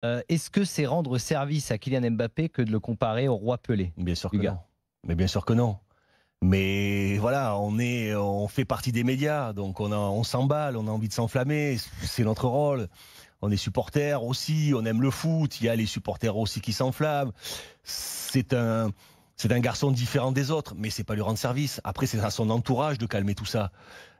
Est-ce que c'est rendre service à Kylian Mbappé que de le comparer au roi Pelé? Bien sûr que Lucas. non. Mais bien sûr que non. Mais voilà, on fait partie des médias, donc on s'emballe, on a envie de s'enflammer, c'est notre rôle. On est supporters aussi, on aime le foot, il y a les supporters aussi qui s'enflamment. C'est un, c'est un garçon différent des autres, mais c'est pas lui rendre service. Après, c'est à son entourage de calmer tout ça.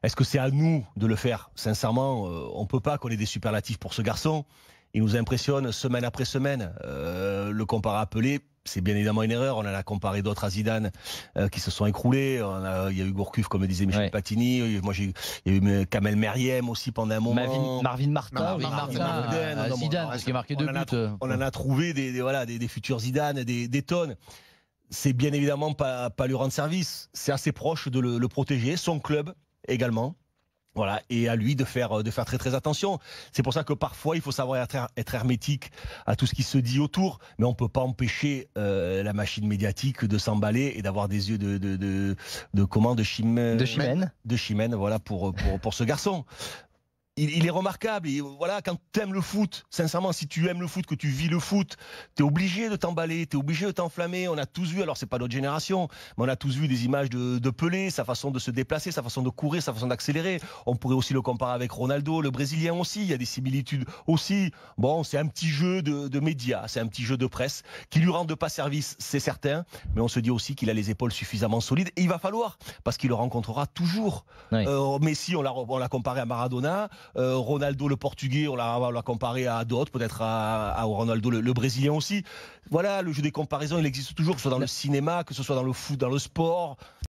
Est-ce que c'est à nous de le faire? Sincèrement, on peut pas coller des superlatifs pour ce garçon. Il nous impressionne semaine après semaine. Le comparer à Pelé, c'est bien évidemment une erreur. On en a comparé d'autres à Zidane qui se sont écroulés. Il y a eu Gourcuff, comme le disait Michel Ouais. Platini. Moi, il y a eu Kamel Meriem aussi pendant un moment. Marvin Martin. Marvin Martin. Martin, Zidane, parce qu'il a marqué 2 buts. On en a trouvé des futurs Zidane, des tonnes. C'est bien évidemment pas lui rendre service. C'est assez proche de le protéger, son club également. Voilà, et à lui de faire très très attention. C'est pour ça que parfois il faut savoir être hermétique à tout ce qui se dit autour, mais on peut pas empêcher la machine médiatique de s'emballer et d'avoir des yeux de chimène, voilà pour ce garçon. Il est remarquable. Et voilà, quand tu aimes le foot, sincèrement, si tu aimes le foot, que tu vis le foot, tu es obligé de t'emballer, tu es obligé de t'enflammer. On a tous vu, alors c'est pas notre génération, mais on a tous vu des images de Pelé, sa façon de se déplacer, sa façon de courir, sa façon d'accélérer. On pourrait aussi le comparer avec Ronaldo, le Brésilien aussi. Il y a des similitudes aussi. Bon, c'est un petit jeu de médias, c'est un petit jeu de presse qui lui rend pas service, c'est certain. Mais on se dit aussi qu'il a les épaules suffisamment solides et il va falloir, parce qu'il le rencontrera toujours. Oui. Messi, on l'a comparé à Maradona. Ronaldo le portugais, on l'a comparé à d'autres, peut-être à Ronaldo le brésilien aussi. Voilà, le jeu des comparaisons, il existe toujours, que ce soit dans le cinéma, que ce soit dans le foot, dans le sport.